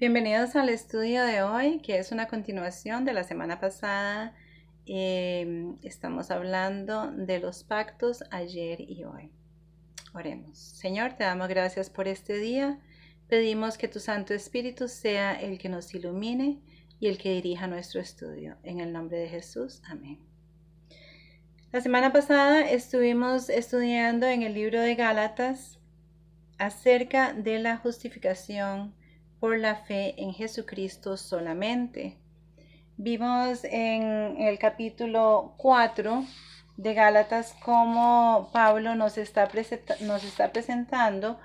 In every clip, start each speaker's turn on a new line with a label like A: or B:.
A: Bienvenidos al estudio de hoy, que es una continuación de la semana pasada. Estamos hablando de los pactos ayer y hoy. Oremos. Señor, te damos gracias por este día. Pedimos que tu Santo Espíritu sea el que nos ilumine y el que dirija nuestro estudio. En el nombre de Jesús. Amén. La semana pasada estuvimos estudiando en el libro de Gálatas acerca de la justificación por la fe en Jesucristo solamente. Vimos en el capítulo 4 de Gálatas cómo Pablo nos está presentando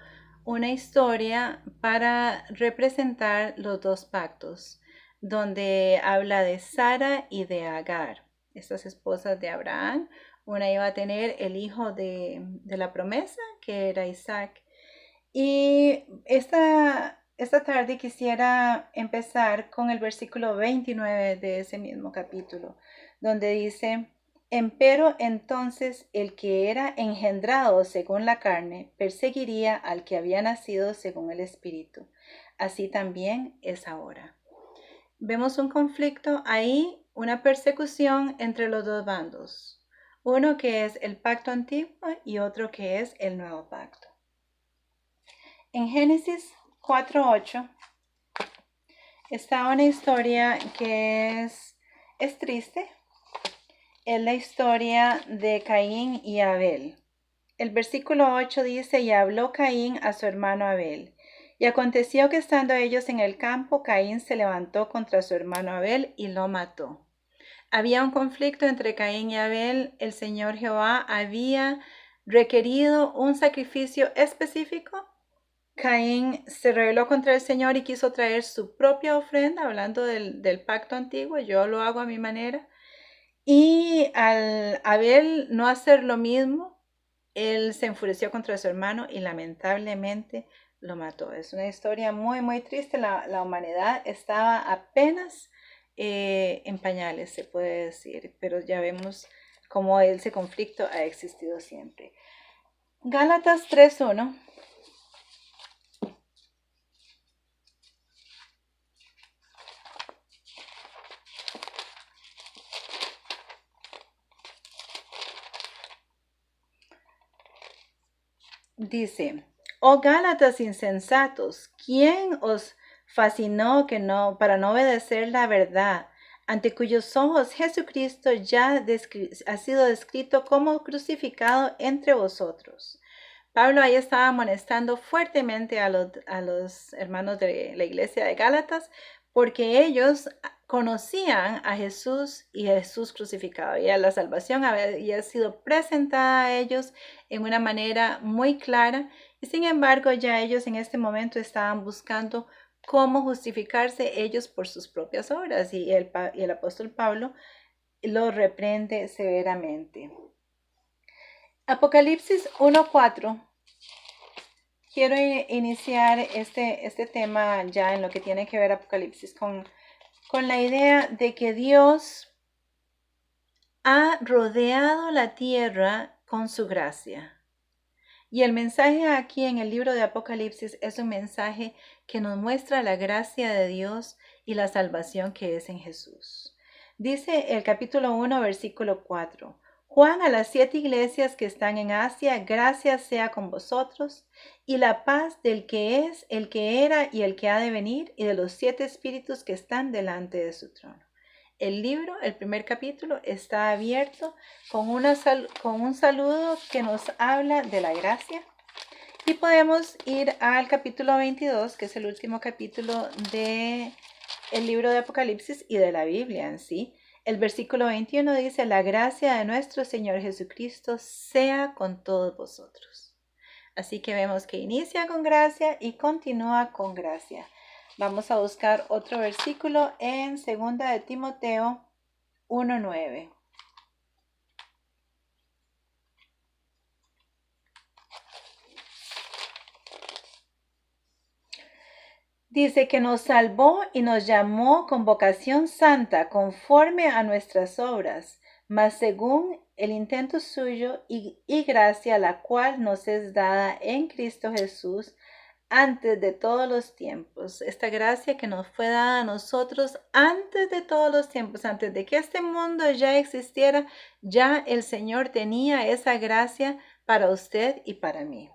A: una historia para representar los dos pactos, donde habla de Sara y de Agar, estas esposas de Abraham. Una iba a tener el hijo de la promesa, que era Isaac, y esta tarde quisiera empezar con el versículo 29 de ese mismo capítulo, donde dice: Empero entonces el que era engendrado según la carne perseguiría al que había nacido según el Espíritu. Así también es ahora. Vemos un conflicto ahí, una persecución entre los dos bandos. Uno que es el pacto antiguo y otro que es el nuevo pacto. En Génesis 4:8 está una historia que es triste. Es la historia de Caín y Abel. El versículo 8 dice: Y habló Caín a su hermano Abel. Y aconteció que estando ellos en el campo, Caín se levantó contra su hermano Abel y lo mató. Había un conflicto entre Caín y Abel. El Señor Jehová había requerido un sacrificio específico. Caín se rebeló contra el Señor y quiso traer su propia ofrenda, hablando del pacto antiguo: yo lo hago a mi manera. Y al Abel no hacer lo mismo, él se enfureció contra su hermano y lamentablemente lo mató. Es una historia muy, muy triste. La humanidad estaba apenas en pañales, se puede decir, pero ya vemos cómo ese conflicto ha existido siempre. Gálatas 3:1. Dice: Oh Gálatas insensatos, ¿quién os fascinó para no obedecer la verdad, ante cuyos ojos Jesucristo ya ha sido descrito como crucificado entre vosotros? Pablo ahí estaba amonestando fuertemente a los hermanos de la iglesia de Gálatas, porque ellos conocían a Jesús y a Jesús crucificado. Y la salvación había sido presentada a ellos en una manera muy clara, y sin embargo ya ellos en este momento estaban buscando cómo justificarse ellos por sus propias obras, y el apóstol Pablo lo reprende severamente. Apocalipsis 1:4. Quiero iniciar este tema ya en lo que tiene que ver Apocalipsis con la idea de que Dios ha rodeado la tierra con su gracia. Y el mensaje aquí en el libro de Apocalipsis es un mensaje que nos muestra la gracia de Dios y la salvación que es en Jesús. Dice el capítulo 1, versículo 4. Juan, a las 7 iglesias que están en Asia: gracia sea con vosotros y la paz del que es, el que era y el que ha de venir, y de los 7 espíritus que están delante de su trono. El libro, el primer capítulo, está abierto con un saludo que nos habla de la gracia. Y podemos ir al capítulo 22, que es el último capítulo del libro de Apocalipsis y de la Biblia en sí. El versículo 21 dice: La gracia de nuestro Señor Jesucristo sea con todos vosotros. Así que vemos que inicia con gracia y continúa con gracia. Vamos a buscar otro versículo en 2 de Timoteo 1:9. Dice que nos salvó y nos llamó con vocación santa, conforme a nuestras obras, mas según el intento suyo y gracia, la cual nos es dada en Cristo Jesús antes de todos los tiempos, esta gracia que nos fue dada a nosotros antes de todos los tiempos, antes de que este mundo ya existiera, ya el Señor tenía esa gracia para usted y para mí.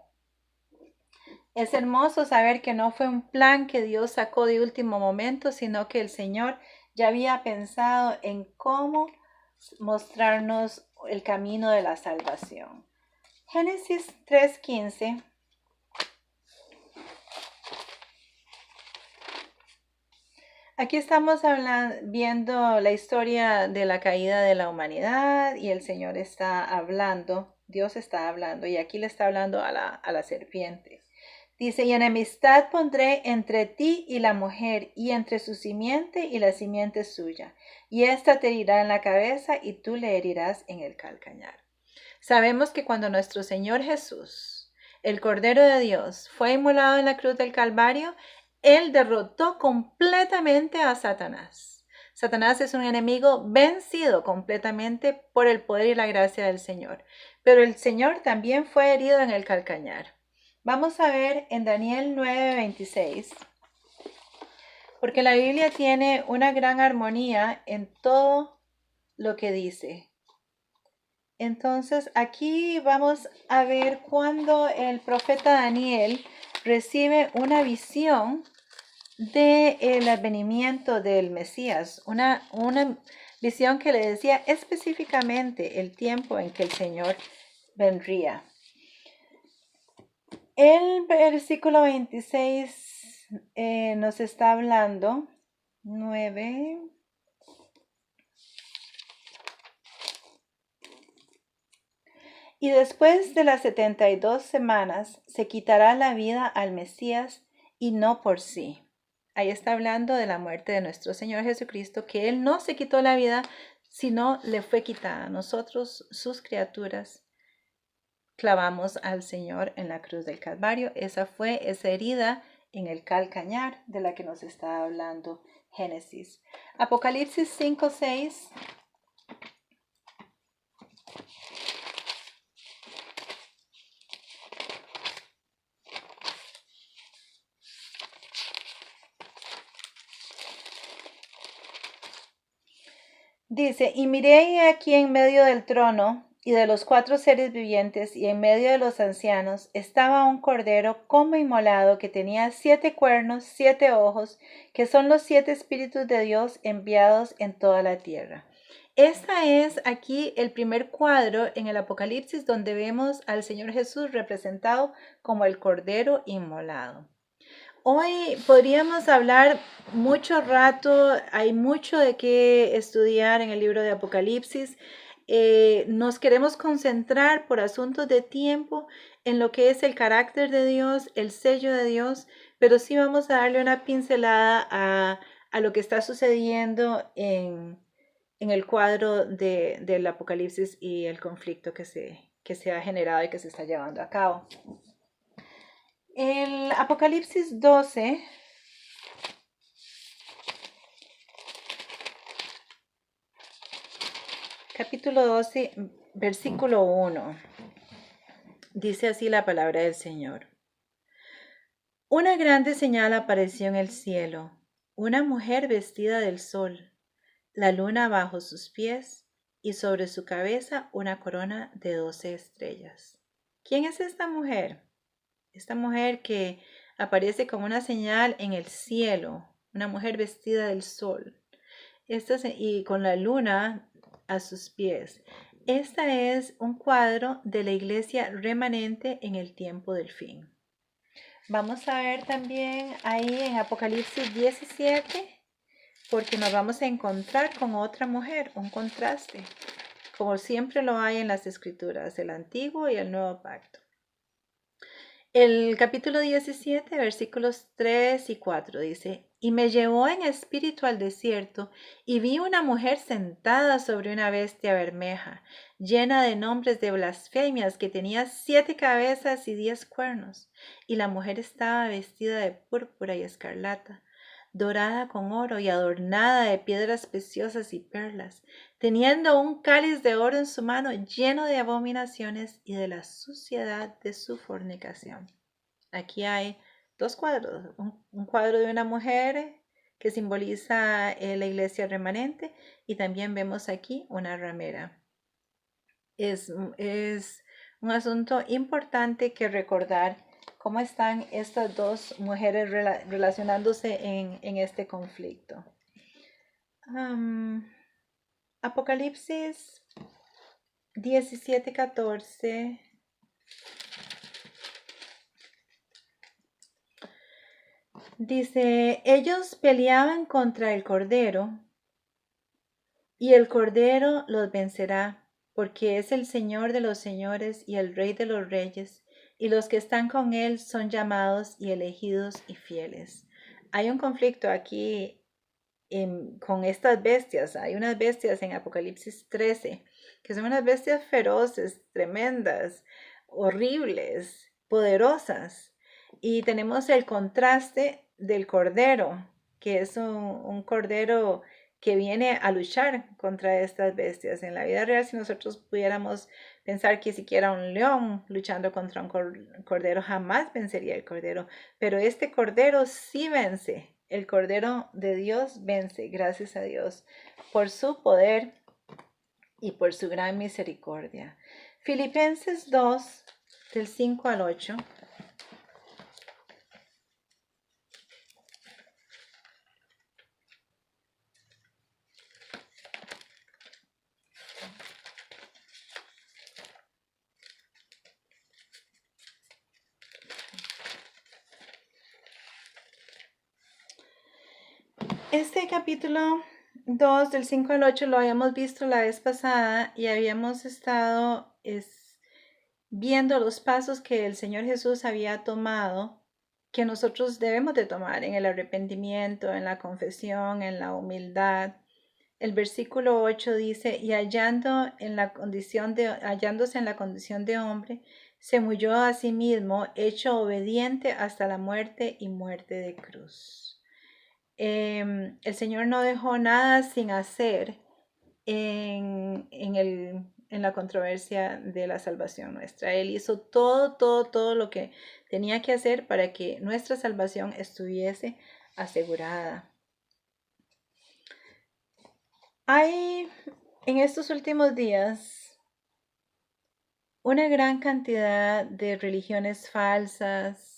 A: Es hermoso saber que no fue un plan que Dios sacó de último momento, sino que el Señor ya había pensado en cómo mostrarnos el camino de la salvación. Génesis 3:15. Aquí estamos viendo la historia de la caída de la humanidad y el Señor está hablando, Dios está hablando y aquí le está hablando a la serpiente. Dice, y enemistad pondré entre ti y la mujer y entre su simiente y la simiente suya. Y ésta te herirá en la cabeza y tú le herirás en el calcañar. Sabemos que cuando nuestro Señor Jesús, el Cordero de Dios, fue inmolado en la cruz del Calvario, Él derrotó completamente a Satanás. Satanás es un enemigo vencido completamente por el poder y la gracia del Señor. Pero el Señor también fue herido en el calcañar. Vamos a ver en Daniel 9:26, porque la Biblia tiene una gran armonía en todo lo que dice. Entonces aquí vamos a ver cuando el profeta Daniel recibe una visión del advenimiento del Mesías, una visión que le decía específicamente el tiempo en que el Señor vendría. El versículo 26 nos está hablando, 9. Y después de las 72 semanas se quitará la vida al Mesías y no por sí. Ahí está hablando de la muerte de nuestro Señor Jesucristo, que Él no se quitó la vida, sino le fue quitada. Nosotros, sus criaturas, clavamos al Señor en la cruz del Calvario. Esa fue esa herida en el calcañar de la que nos está hablando Génesis. Apocalipsis 5:6. Dice, y miré aquí en medio del trono y de los 4 seres vivientes y en medio de los ancianos estaba un cordero como inmolado que tenía 7 cuernos, 7 ojos, que son los 7 espíritus de Dios enviados en toda la tierra. Esta es aquí el primer cuadro en el Apocalipsis donde vemos al Señor Jesús representado como el cordero inmolado. Hoy podríamos hablar mucho rato, hay mucho de qué estudiar en el libro de Apocalipsis. Nos queremos concentrar por asuntos de tiempo en lo que es el carácter de Dios, el sello de Dios, pero sí vamos a darle una pincelada a lo que está sucediendo en el cuadro del Apocalipsis y el conflicto que se ha generado y que se está llevando a cabo. El Apocalipsis 12, capítulo 12, versículo 1, dice así la palabra del Señor. Una grande señal apareció en el cielo, una mujer vestida del sol, la luna bajo sus pies y sobre su cabeza una corona de 12 estrellas. ¿Quién es esta mujer? Esta mujer que aparece como una señal en el cielo, una mujer vestida del sol, y con la luna a sus pies. Esta es un cuadro de la iglesia remanente en el tiempo del fin. Vamos a ver también ahí en Apocalipsis 17, porque nos vamos a encontrar con otra mujer, un contraste, como siempre lo hay en las escrituras, el antiguo y el nuevo pacto. El capítulo 17, versículos 3 y 4 dice, y me llevó en espíritu al desierto, y vi una mujer sentada sobre una bestia bermeja, llena de nombres de blasfemias, que tenía 7 cabezas y 10 cuernos, y la mujer estaba vestida de púrpura y escarlata, dorada con oro y adornada de piedras preciosas y perlas, teniendo un cáliz de oro en su mano lleno de abominaciones y de la suciedad de su fornicación. Aquí hay dos cuadros, un cuadro de una mujer que simboliza la iglesia remanente y también vemos aquí una ramera. Es un asunto importante que recordar cómo están estas dos mujeres relacionándose en este conflicto. Apocalipsis 17:14 dice, ellos peleaban contra el Cordero y el Cordero los vencerá, porque es el Señor de los señores y el Rey de los reyes, y los que están con él son llamados y elegidos y fieles. Hay un conflicto aquí con estas bestias. Hay unas bestias en Apocalipsis 13, que son unas bestias feroces, tremendas, horribles, poderosas. Y tenemos el contraste del cordero, que es un cordero que viene a luchar contra estas bestias. En la vida real, si nosotros pudiéramos pensar que siquiera un león luchando contra un cordero jamás vencería el cordero, pero este cordero sí vence. El Cordero de Dios vence, gracias a Dios, por su poder y por su gran misericordia. Filipenses 2, del 5 al 8. Este capítulo 2 del 5 al 8 lo habíamos visto la vez pasada y habíamos estado viendo los pasos que el Señor Jesús había tomado, que nosotros debemos de tomar en el arrepentimiento, en la confesión, en la humildad. El versículo 8 dice, y hallándose en la condición de hombre, se humilló a sí mismo, hecho obediente hasta la muerte y muerte de cruz. El Señor no dejó nada sin hacer en la controversia de la salvación nuestra. Él hizo todo lo que tenía que hacer para que nuestra salvación estuviese asegurada. Hay en estos últimos días una gran cantidad de religiones falsas,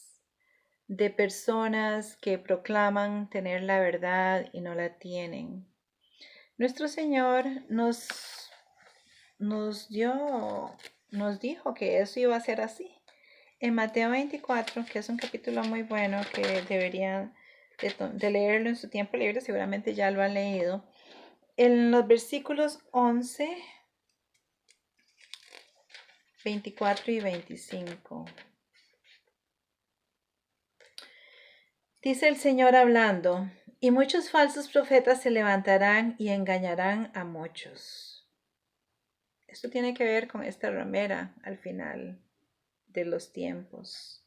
A: de personas que proclaman tener la verdad y no la tienen. Nuestro Señor nos dijo que eso iba a ser así. En Mateo 24, que es un capítulo muy bueno que deberían de leerlo en su tiempo libre, seguramente ya lo han leído. En los versículos 11, 24 y 25. Dice el Señor hablando, y muchos falsos profetas se levantarán y engañarán a muchos. Esto tiene que ver con esta ramera al final de los tiempos.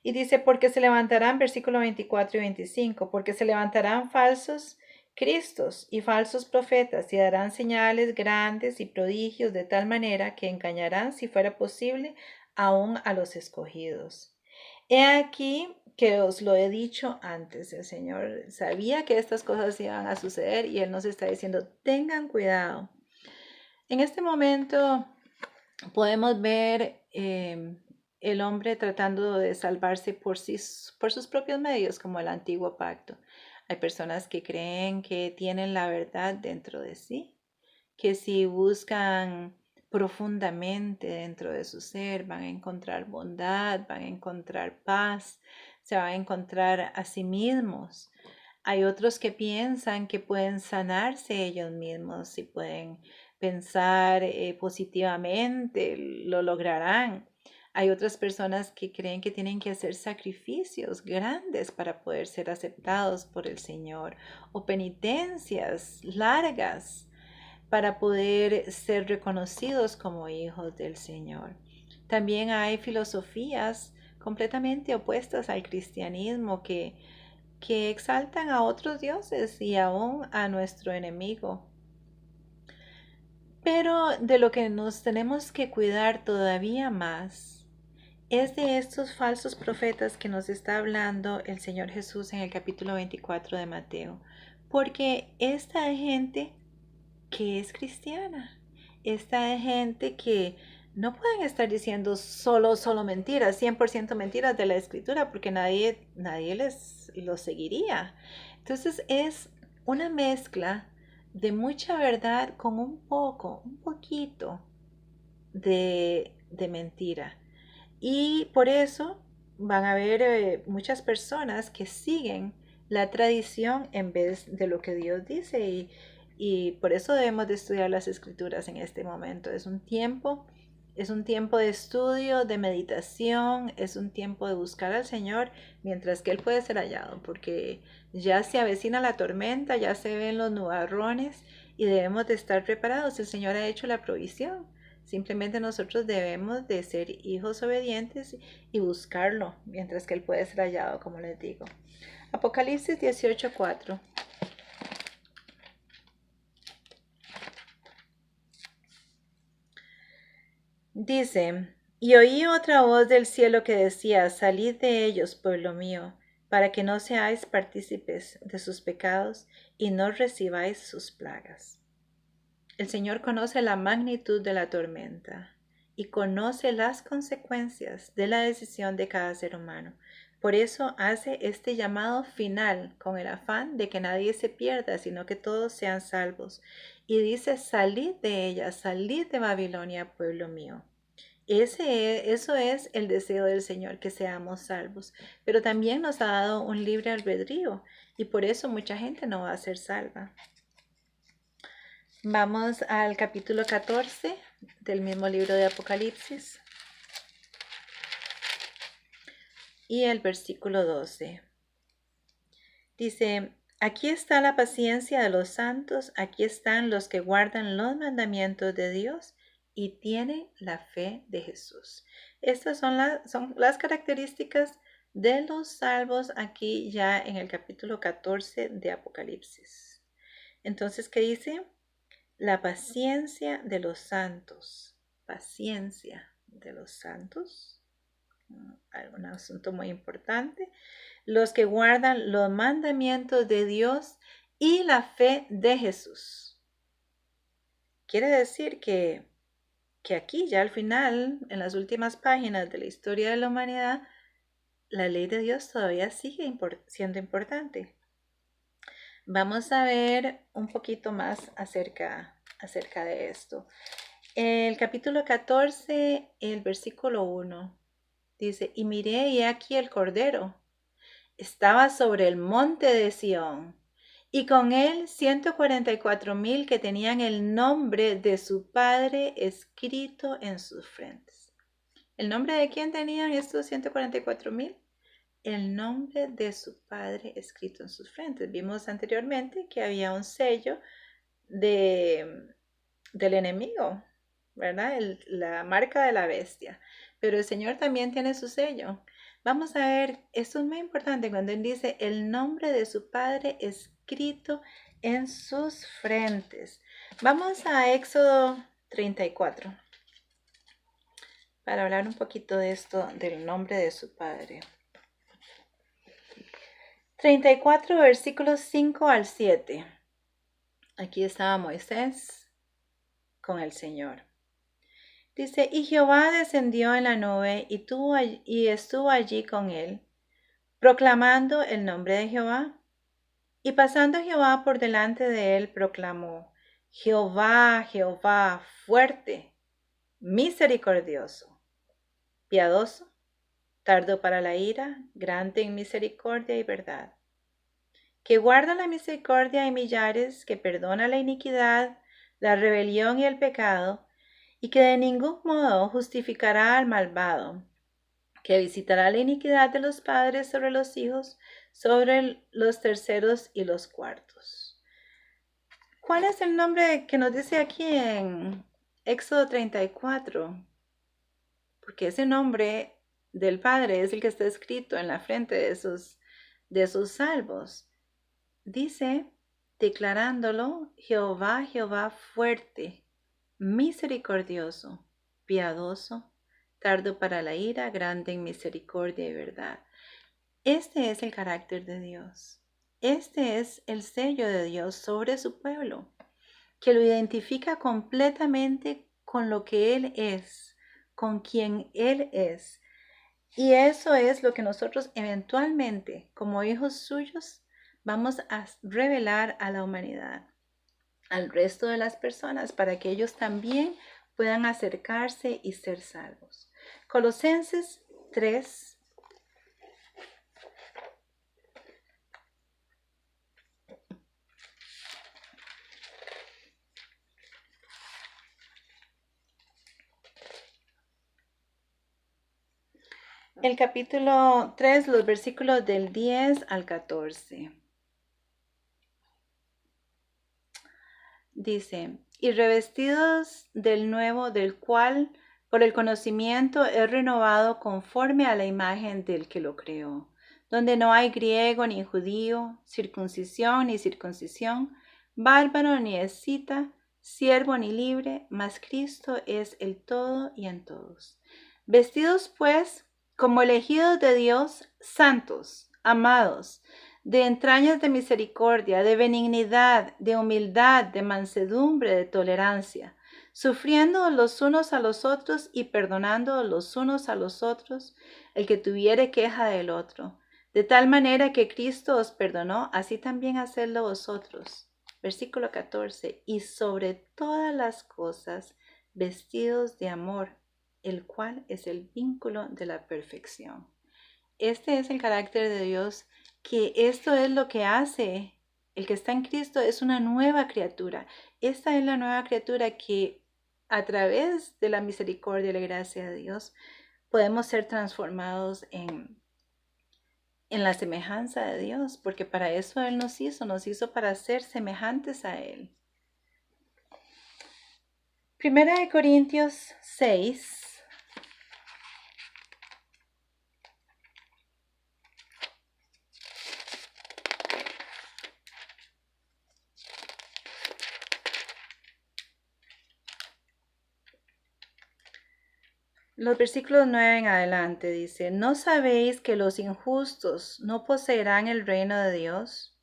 A: Y dice, porque se levantarán, versículo 24 y 25, porque se levantarán falsos cristos y falsos profetas y darán señales grandes y prodigios de tal manera que engañarán, si fuera posible, aún a los escogidos. He aquí que os lo he dicho antes. El Señor sabía que estas cosas iban a suceder y Él nos está diciendo, tengan cuidado. En este momento podemos ver el hombre tratando de salvarse por sus propios medios, como el antiguo pacto. Hay personas que creen que tienen la verdad dentro de sí, que si buscan profundamente dentro de su ser van a encontrar bondad, van a encontrar paz, se van a encontrar a sí mismos. Hay otros que piensan que pueden sanarse ellos mismos y pueden pensar positivamente, lo lograrán. Hay otras personas que creen que tienen que hacer sacrificios grandes para poder ser aceptados por el Señor o penitencias largas para poder ser reconocidos como hijos del Señor. También hay filosofías completamente opuestas al cristianismo que exaltan a otros dioses y aún a nuestro enemigo. Pero de lo que nos tenemos que cuidar todavía más Es de estos falsos profetas que nos está hablando el Señor Jesús en el capítulo 24 de Mateo. Porque esta es gente que es cristiana. Esta es gente que no pueden estar diciendo solo mentiras, 100% mentiras de la escritura, porque nadie les lo seguiría. Entonces es una mezcla de mucha verdad con un poquito de mentira. Y por eso van a haber muchas personas que siguen la tradición en vez de lo que Dios dice y por eso debemos de estudiar las escrituras en este momento. Es un tiempo de estudio, de meditación, es un tiempo de buscar al Señor mientras que Él puede ser hallado, porque ya se avecina la tormenta, ya se ven los nubarrones y debemos de estar preparados. El Señor ha hecho la provisión. Simplemente nosotros debemos de ser hijos obedientes y buscarlo mientras que Él puede ser hallado, como les digo. Apocalipsis 18:4. Dice, y oí otra voz del cielo que decía, salid de ellos, pueblo mío, para que no seáis partícipes de sus pecados y no recibáis sus plagas. El Señor conoce la magnitud de la tormenta y conoce las consecuencias de la decisión de cada ser humano. Por eso hace este llamado final con el afán de que nadie se pierda, sino que todos sean salvos. Y dice, salid de ella, salid de Babilonia, pueblo mío. Eso es el deseo del Señor, que seamos salvos. Pero también nos ha dado un libre albedrío y por eso mucha gente no va a ser salva. Vamos al capítulo 14 del mismo libro de Apocalipsis y el versículo 12. Dice, aquí está la paciencia de los santos, aquí están los que guardan los mandamientos de Dios y tienen la fe de Jesús. Estas son las características de los salvos aquí ya en el capítulo 14 de Apocalipsis. Entonces, ¿qué dice? La paciencia de los santos. Paciencia de los santos. Un asunto muy importante. Los que guardan los mandamientos de Dios y la fe de Jesús. Quiere decir que aquí ya al final, en las últimas páginas de la historia de la humanidad, la ley de Dios todavía sigue siendo importante. Vamos a ver un poquito más acerca de esto. El capítulo 14, el versículo 1, dice, y miré y aquí el Cordero estaba sobre el monte de Sión, y con él 144,000 que tenían el nombre de su Padre escrito en sus frentes. ¿El nombre de quién tenían estos 144,000? El nombre de su Padre escrito en sus frentes. Vimos anteriormente que había un sello del enemigo, ¿verdad? La marca de la bestia. Pero el Señor también tiene su sello. Vamos a ver, esto es muy importante cuando Él dice el nombre de su Padre escrito en sus frentes. Vamos a Éxodo 34 para hablar un poquito de esto, del nombre de su Padre. 34 versículos 5 al 7. Aquí estaba Moisés con el Señor. Dice, y Jehová descendió en la nube y estuvo allí con él, proclamando el nombre de Jehová. Y pasando Jehová por delante de él, proclamó, Jehová, Jehová, fuerte, misericordioso, piadoso, tardo para la ira, grande en misericordia y verdad, que guarda la misericordia y millares, que perdona la iniquidad, la rebelión y el pecado, y que de ningún modo justificará al malvado, que visitará la iniquidad de los padres sobre los hijos, sobre los terceros y los cuartos. ¿Cuál es el nombre que nos dice aquí en Éxodo 34? Porque ese nombre del Padre es el que está escrito en la frente de sus salvos. Dice, declarándolo, Jehová, Jehová fuerte, misericordioso, piadoso, tardo para la ira, grande en misericordia y verdad. Este es el carácter de Dios. Este es el sello de Dios sobre su pueblo, que lo identifica completamente con lo que Él es, con quien Él es. Y eso es lo que nosotros eventualmente, como hijos suyos, vamos a revelar a la humanidad, al resto de las personas, para que ellos también puedan acercarse y ser salvos. Colosenses 3. El capítulo 3, los versículos del 10 al 14. Dice, y revestidos del nuevo, del cual por el conocimiento es renovado conforme a la imagen del que lo creó, donde no hay griego ni judío, circuncisión ni circuncisión, bárbaro ni escita, siervo ni libre, mas Cristo es el todo y en todos. Vestidos pues como elegidos de Dios, santos, amados, de entrañas de misericordia, de benignidad, de humildad, de mansedumbre, de tolerancia, sufriendo los unos a los otros y perdonando los unos a los otros, el que tuviere queja del otro. De tal manera que Cristo os perdonó, así también hacedlo vosotros. Versículo 14. Y sobre todas las cosas, vestidos de amor, el cual es el vínculo de la perfección. Este es el carácter de Dios, que esto es lo que hace. El que está en Cristo es una nueva criatura. Esta es la nueva criatura que a través de la misericordia y la gracia de Dios podemos ser transformados en la semejanza de Dios, porque para eso Él nos hizo para ser semejantes a Él. Primera de Corintios 6. Los versículos 9 en adelante dice, ¿no sabéis que los injustos no poseerán el reino de Dios?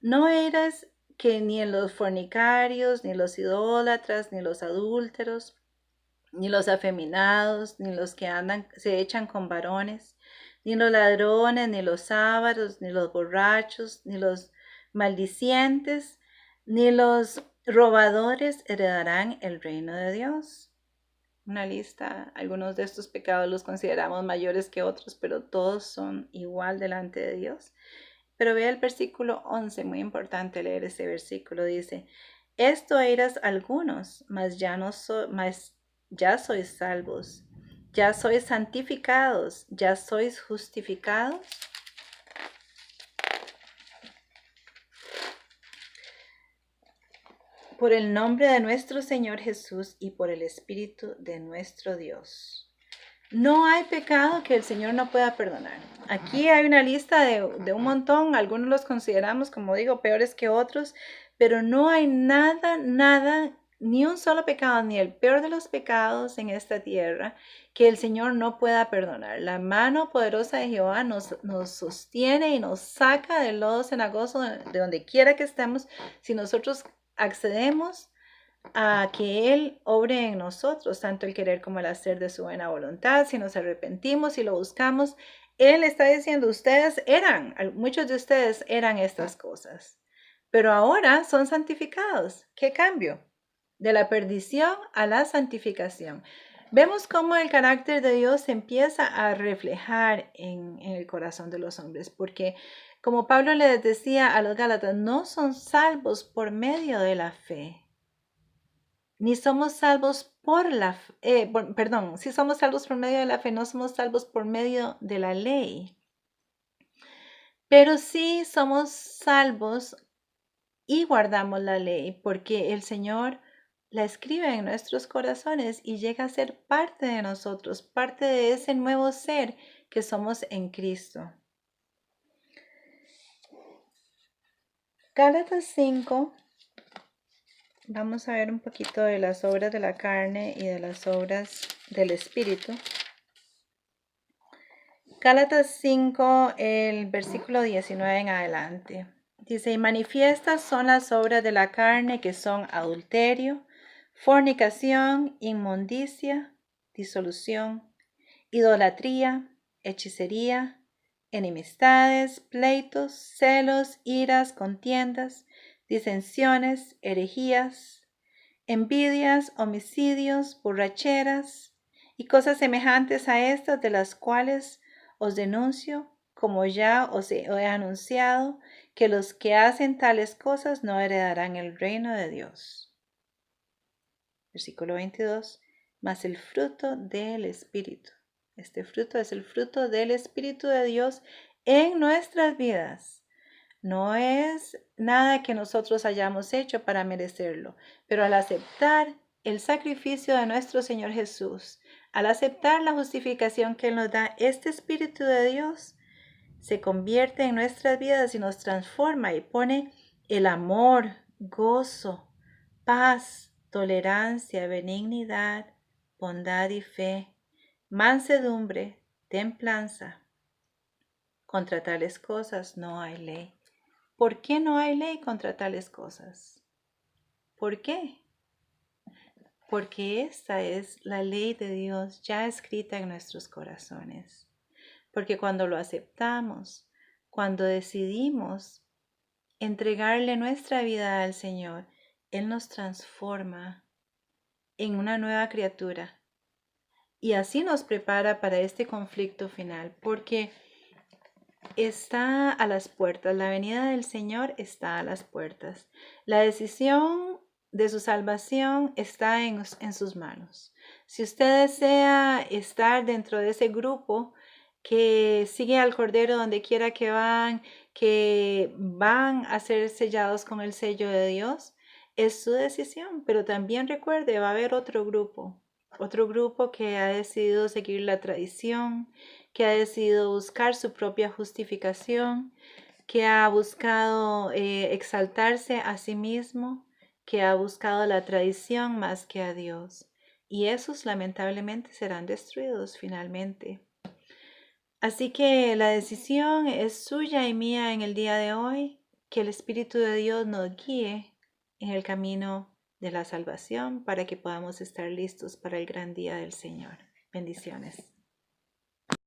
A: ¿No eras que ni en los fornicarios, ni los idólatras, ni los adúlteros, ni los afeminados, ni los que se echan con varones, ni los ladrones, ni los ávaros, ni los borrachos, ni los maldicientes, ni los robadores heredarán el reino de Dios? Una lista, algunos de estos pecados los consideramos mayores que otros, pero todos son igual delante de Dios. Pero vea el versículo 11, muy importante leer ese versículo, dice, esto eras algunos, mas ya sois salvos, ya sois santificados, ya sois justificados. Por el nombre de nuestro Señor Jesús y por el Espíritu de nuestro Dios. No hay pecado que el Señor no pueda perdonar. Aquí hay una lista de un montón, algunos los consideramos, como digo, peores que otros, pero no hay nada, ni un solo pecado, ni el peor de los pecados en esta tierra que el Señor no pueda perdonar. La mano poderosa de Jehová nos sostiene y nos saca del lodo cenagoso de donde quiera que estemos, si nosotros accedemos a que Él obre en nosotros, tanto el querer como el hacer de su buena voluntad. Si nos arrepentimos y lo buscamos, Él está diciendo, muchos de ustedes eran estas cosas, pero ahora son santificados. ¿Qué cambio? De la perdición a la santificación. Vemos cómo el carácter de Dios se empieza a reflejar en el corazón de los hombres, porque como Pablo les decía a los Gálatas, no son salvos por medio de la fe, ni somos salvos si somos salvos por medio de la fe, no somos salvos por medio de la ley, pero sí somos salvos y guardamos la ley, porque el Señor la escribe en nuestros corazones y llega a ser parte de nosotros, parte de ese nuevo ser que somos en Cristo. Gálatas 5, vamos a ver un poquito de las obras de la carne y de las obras del Espíritu. Gálatas 5, el versículo 19 en adelante. Dice, y manifiestas son las obras de la carne, que son adulterio, fornicación, inmundicia, disolución, idolatría, hechicería, enemistades, pleitos, celos, iras, contiendas, disensiones, herejías, envidias, homicidios, borracheras y cosas semejantes a estas, de las cuales os denuncio, como ya os he anunciado, que los que hacen tales cosas no heredarán el reino de Dios. Versículo 22. Mas el fruto del Espíritu. Este fruto es el fruto del Espíritu de Dios en nuestras vidas. No es nada que nosotros hayamos hecho para merecerlo, pero al aceptar el sacrificio de nuestro Señor Jesús, al aceptar la justificación que Él nos da, este Espíritu de Dios se convierte en nuestras vidas y nos transforma y pone el amor, gozo, paz, tolerancia, benignidad, bondad y fe, mansedumbre, templanza. Contra tales cosas no hay ley. ¿Por qué no hay ley contra tales cosas? ¿Por qué? Porque esta es la ley de Dios ya escrita en nuestros corazones. Porque cuando lo aceptamos, cuando decidimos entregarle nuestra vida al Señor, Él nos transforma en una nueva criatura. Y así nos prepara para este conflicto final, porque está a las puertas, la venida del Señor está a las puertas. La decisión de su salvación está en sus manos. Si usted desea estar dentro de ese grupo que sigue al Cordero donde quiera que van a ser sellados con el sello de Dios, es su decisión. Pero también recuerde, va a haber otro grupo que ha decidido seguir la tradición, que ha decidido buscar su propia justificación, que ha buscado exaltarse a sí mismo, que ha buscado la tradición más que a Dios. Y esos lamentablemente serán destruidos finalmente. Así que la decisión es suya y mía en el día de hoy, que el Espíritu de Dios nos guíe en el camino de la salvación para que podamos estar listos para el gran día del Señor. Bendiciones.